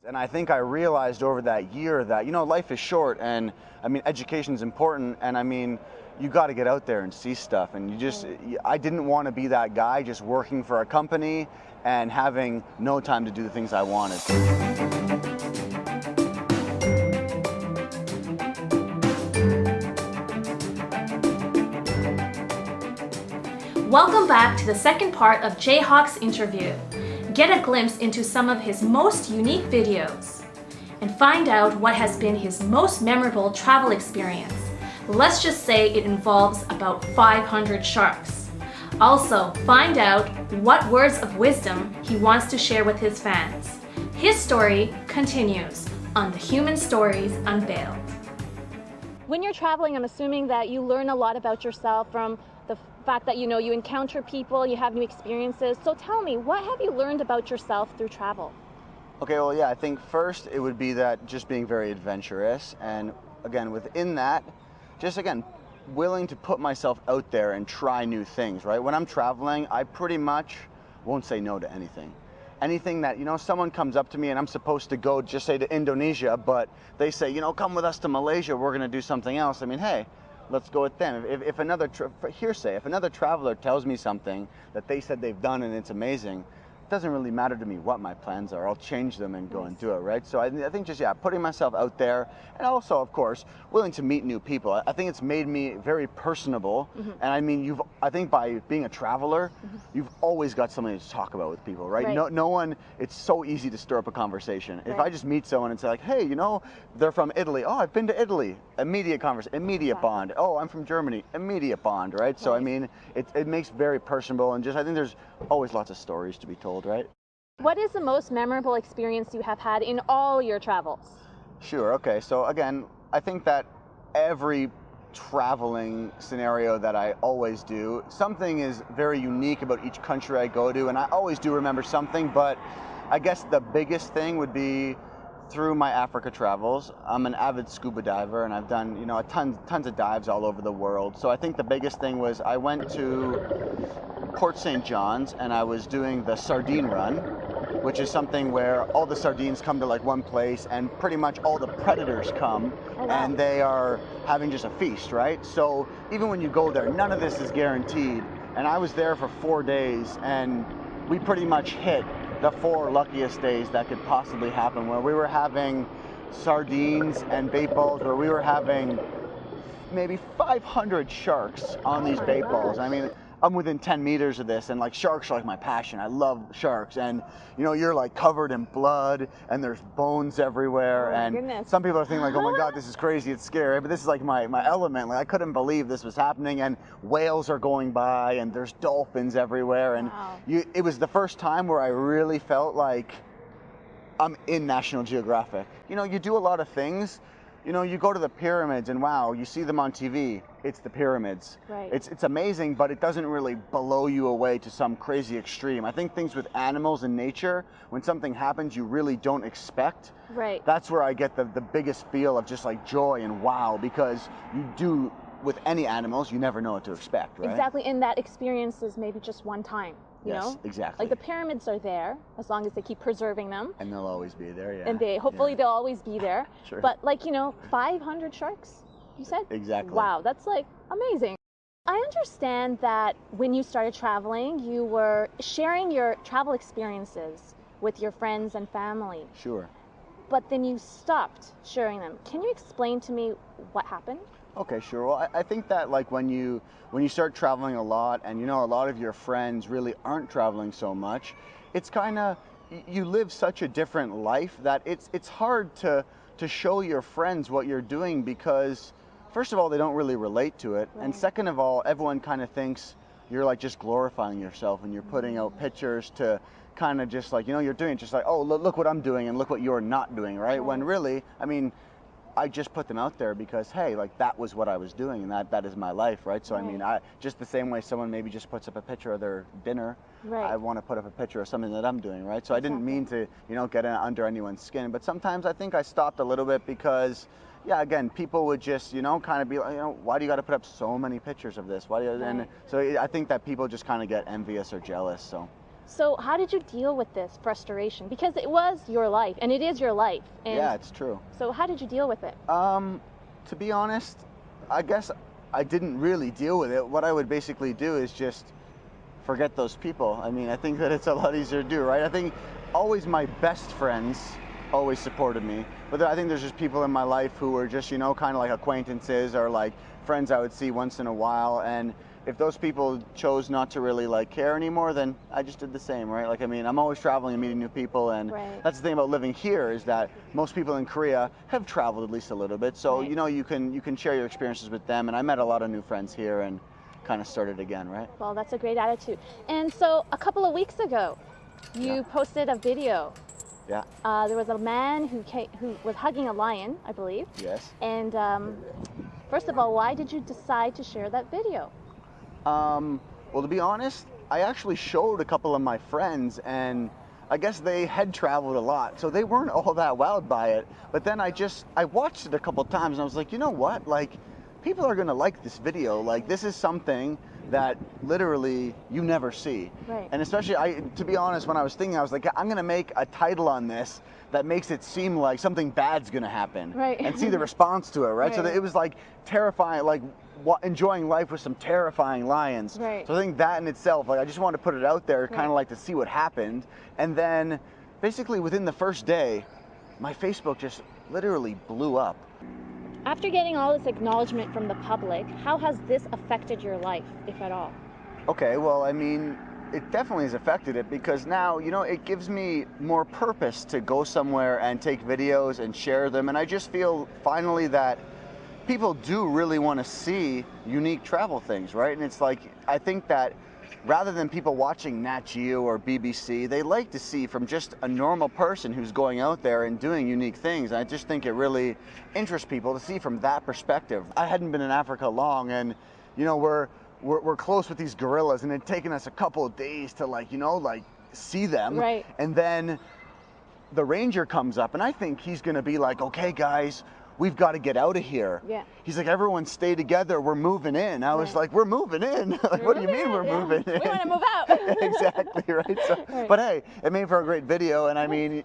And I think I realized over that year that, life is short, and I mean, education's important, and I mean, you got to get out there and see stuff. And I didn't want to be that guy just working for a company and having no time to do the things I wanted. Welcome back to the second part of Jayhawk's interview. Get a glimpse into some of his most unique videos and find out what has been his most memorable travel experience. Let's just say it involves about 500 sharks. Also, find out what words of wisdom he wants to share with his fans. His story continues on the Human Stories Unveiled. When you're traveling, I'm assuming that you learn a lot about yourself from the fact that you encounter people, you have new experiences. So tell me, what have you learned about yourself through travel? Okay, well, yeah, I think first it would be that just being very adventurous, and again, within that, just again, willing to put myself out there and try new things, right? When I'm traveling, I pretty much won't say no to anything. Anything that, someone comes up to me and I'm supposed to go, just say to Indonesia, but they say, come with us to Malaysia, we're gonna do something else. I mean, hey, let's go with them. If another traveler tells me something that they said they've done and it's amazing, it doesn't really matter to me what my plans are. I'll change them and go and do it, right? So I think just, putting myself out there, and also, of course, willing to meet new people. I think it's made me very personable. And I mean, I think by being a traveler, you've always got something to talk about with people, right? No one, it's so easy to stir up a conversation. If I just meet someone and say like, hey, they're from Italy. Oh, I've been to Italy. Immediate conversation, immediate bond. Oh, I'm from Germany. Immediate bond, right? So I mean, it makes very personable, and just I think there's always lots of stories to be told, right? What is the most memorable experience you have had in all your travels? Sure, okay. So again, I think that every traveling scenario that I always do, something is very unique about each country I go to, and I always do remember something, but I guess the biggest thing would be through my Africa travels. I'm an avid scuba diver, and I've done, tons of dives all over the world. So I think the biggest thing was I went to Port St. John's and I was doing the sardine run, which is something where all the sardines come to like one place and pretty much all the predators come and they are having just a feast, right? So even when you go there, none of this is guaranteed. And I was there for 4 days and we pretty much hit the 4 luckiest days that could possibly happen, where we were having sardines and bait balls, where we were having maybe 500 sharks on these bait balls. I mean, I'm within 10 meters of this, and like sharks are like my passion. I love sharks, and you're like covered in blood and there's bones everywhere. And some people are thinking like, oh my God, this is crazy, it's scary, but this is like my element. Like I couldn't believe this was happening, and whales are going by and there's dolphins everywhere. And it was the first time where I really felt like I'm in National Geographic. You do a lot of things. You go to the pyramids and wow, you see them on TV. It's the pyramids. Right. It's amazing, but it doesn't really blow you away to some crazy extreme. I think things with animals and nature, when something happens you really don't expect, that's where I get the biggest feel of just like joy and wow, because you do, with any animals, you never know what to expect, right? Exactly, and that experience is maybe just one time. Yes, exactly. Like the pyramids are there as long as they keep preserving them. And they'll always be there, yeah. And they'll always be there. Sure. But 500 sharks, you said? Exactly. Wow, that's like amazing. I understand that when you started traveling, you were sharing your travel experiences with your friends and family. Sure. But then you stopped sharing them. Can you explain to me what happened? Okay, sure. Well, I think that like when you start traveling a lot and a lot of your friends really aren't traveling so much, it's kind of, you live such a different life that it's hard to show your friends what you're doing, because first of all, they don't really relate to it. And second of all, everyone kind of thinks you're like just glorifying yourself and you're putting out pictures to kind of just like, you're doing it just like, oh, look what I'm doing and look what you're not doing, right? When really, I mean, I just put them out there because, hey, like that was what I was doing and that is my life, right? So I mean, just the same way someone maybe just puts up a picture of their dinner, I want to put up a picture of something that I'm doing, right? So I didn't mean to, get under anyone's skin, but sometimes I think I stopped a little bit because, yeah, again, people would just, kind of be like, why do you got to put up so many pictures of this? Why do you? And so I think that people just kind of get envious or jealous, so. So how did you deal with this frustration? Because it was your life, and it is your life. And Yeah, it's true. so how did you deal with it? To be honest, I guess I didn't really deal with it. What I would basically do is just forget those people. I mean, I think that it's a lot easier to do, right? I think always my best friends always supported me, but I think there's just people in my life who were just, you know, kind of like acquaintances or like friends I would see once in a while, and if those people chose not to really like care anymore, then I just did the same, right? Like, I mean, I'm always traveling and meeting new people, and Right. that's the thing about living here is that most people in Korea have traveled at least a little bit, so Right. you know, you can share your experiences with them, and I met a lot of new friends here and kind of started again, right? Well, that's a great attitude. And so a couple of weeks ago, you Yeah. posted a video. Yeah. There was a man who was hugging a lion, I believe. Yes. And first of all, why did you decide to share that video? Well, to be honest, I actually showed a couple of my friends, and I guess they had traveled a lot, so they weren't all that wowed by it. But then I watched it a couple times, and I was like, you know what? Like, people are gonna like this video. Like, this is something that literally you never see. Right. And especially, to be honest, when I was thinking, I was like, I'm gonna make a title on this that makes it seem like something bad's gonna happen. Right. And see the response to it, right? So Right. that it was like terrifying, like enjoying life with some terrifying lions. Right. So I think that in itself, like, I just wanted to put it out there, kind Right. of like to see what happened. And then basically within the first day, my Facebook just literally blew up. After getting all this acknowledgement from the public, how has this affected your life, if at all? Okay, well, I mean, it definitely has affected it because now, you know, it gives me more purpose to go somewhere and take videos and share them. And I just feel finally that people do really want to see unique travel things, right? And it's like, I think that rather than people watching Nat Geo or BBC, they like to see from just a normal person who's going out there and doing unique things. And I just think it really interests people to see from that perspective. I hadn't been in Africa long, and you know, we're close with these gorillas, and it'd taken us a couple of days to like, you know, like see them. Right. And then the ranger comes up, and I think he's gonna be like, okay guys, we've got to get out of here. Yeah. He's like, everyone stay together, we're moving in. I was Right. like, we're moving in? Like, what do you mean we're Yeah. moving in? We want to move out. Exactly, right? So, Right. But hey, it made for a great video, and I mean,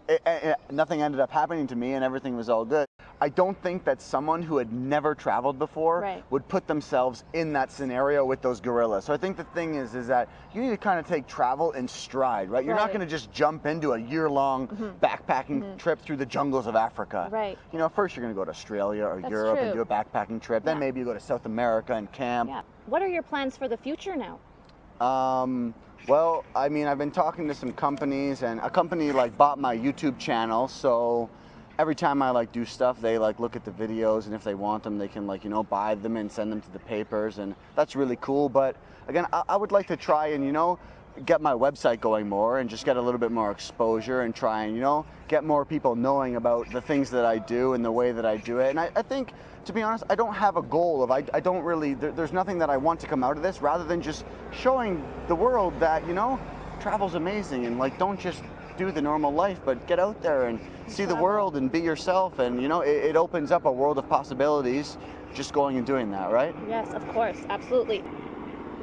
nothing ended up happening to me, and everything was all good. I don't think that someone who had never traveled before Right. would put themselves in that scenario with those gorillas. So I think the thing is that you need to kind of take travel in stride, right? You're not Right. going to just jump into a year-long backpacking trip through the jungles of Africa. Right. You know, first you're going to go to Australia or That's Europe and true. do a backpacking trip. Then Yeah. maybe you go to South America and camp. Yeah. What are your plans for the future now? Well, I mean, I've been talking to some companies, and a company like bought my YouTube channel, so every time I like do stuff, they like look at the videos, and if they want them, they can like, you know, buy them and send them to the papers, and that's really cool. But again, I would like to try and, you know, get my website going more and just get a little bit more exposure and try and, you know, get more people knowing about the things that I do and the way that I do it. And I think, to be honest, I don't have a goal of, I don't really, there's nothing that I want to come out of this rather than just showing the world that, you know, travel's amazing, and like, don't just do the normal life, but get out there and see the world and be yourself. And, you know, it opens up a world of possibilities just going and doing that, right? Yes, of course, absolutely.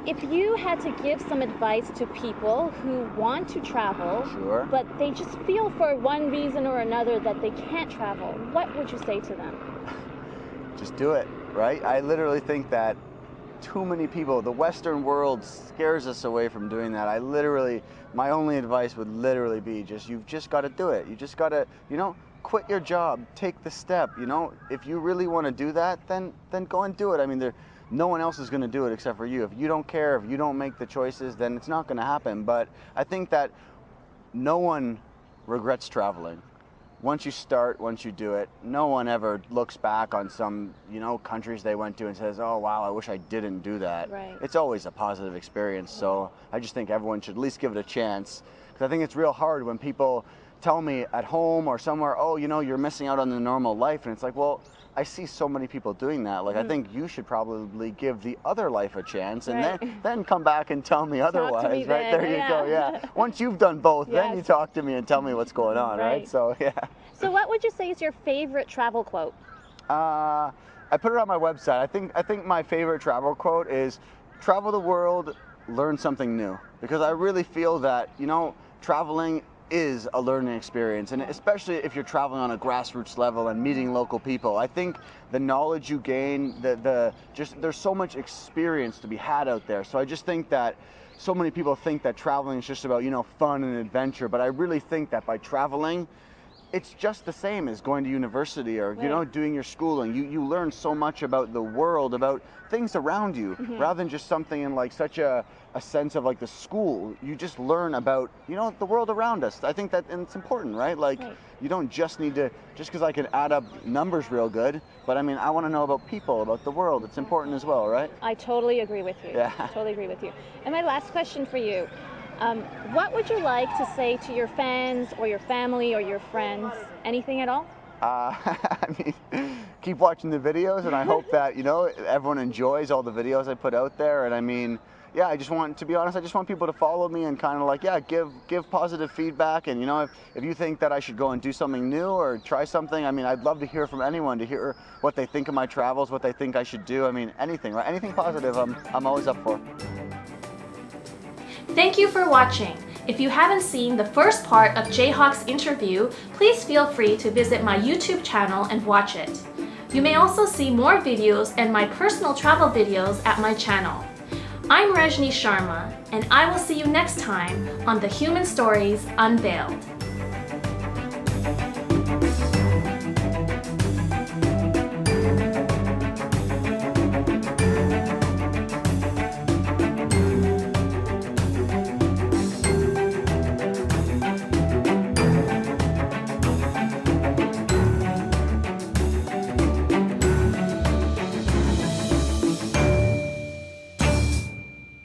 If you had to give some advice to people who want to travel, Sure. but they just feel for one reason or another that they can't travel, what would you say to them? Just do it, right? I literally think that too many people, the Western world scares us away from doing that. My only advice would literally be you've just got to do it. You just got to, you know, quit your job, take the step, you know. If you really want to do that, then go and do it. I mean, no one else is going to do it except for you. If you don't care, if you don't make the choices, then it's not going to happen. But I think that no one regrets traveling. Once you start, once you do it, no one ever looks back on some, you know, countries they went to and says, oh wow, I wish I didn't do that. Right. It's always a positive experience. So I just think everyone should at least give it a chance, because I think it's real hard when people tell me at home or somewhere, oh, you know, you're missing out on the normal life. And it's like, well, I see so many people doing that. Like, I think you should probably give the other life a chance, and Right. then come back and tell me otherwise. to me right then, there, you yeah. go. Yeah. Once you've done both, then you Yes. talk to me and tell me what's going on. Right. Right. So yeah. So what would you say is your favorite travel quote? I put it on my website. I think my favorite travel quote is, travel the world learn something new, because I really feel that, you know, traveling is a learning experience, and especially if you're traveling on a grassroots level and meeting local people. I think the knowledge you gain, just there's so much experience to be had out there. So I just think that so many people think that traveling is just about, you know, fun and adventure, but I really think that by traveling, it's just the same as going to university or, you know, doing your schooling. You learn so much about the world, about things around you, rather than just something in like such a sense of like the school. You just learn about, you know, the world around us. I think that, and it's important, right? Like, you don't just need to, just because I can add up numbers real good, but I mean, I want to know about people, about the world. It's important as well, right? I totally agree with you. Yeah. I totally agree with you. And my last question for you, what would you like to say to your fans or your family or your friends? Anything at all? I mean, keep watching the videos, and I hope that, you know, everyone enjoys all the videos I put out there. And I mean, yeah, I just want, to be honest, I just want people to follow me and kind of like, yeah, give positive feedback. And, you know, if you think that I should go and do something new or try something, I mean, I'd love to hear from anyone, to hear what they think of my travels, what they think I should do. I mean, anything, right? Anything positive, I'm always up for. Thank you for watching. If you haven't seen the first part of Jayhawk's interview, please feel free to visit my YouTube channel and watch it. You may also see more videos and my personal travel videos at my channel. I'm Rajnesh Sharma, and I will see you next time on The Human Stories Unveiled.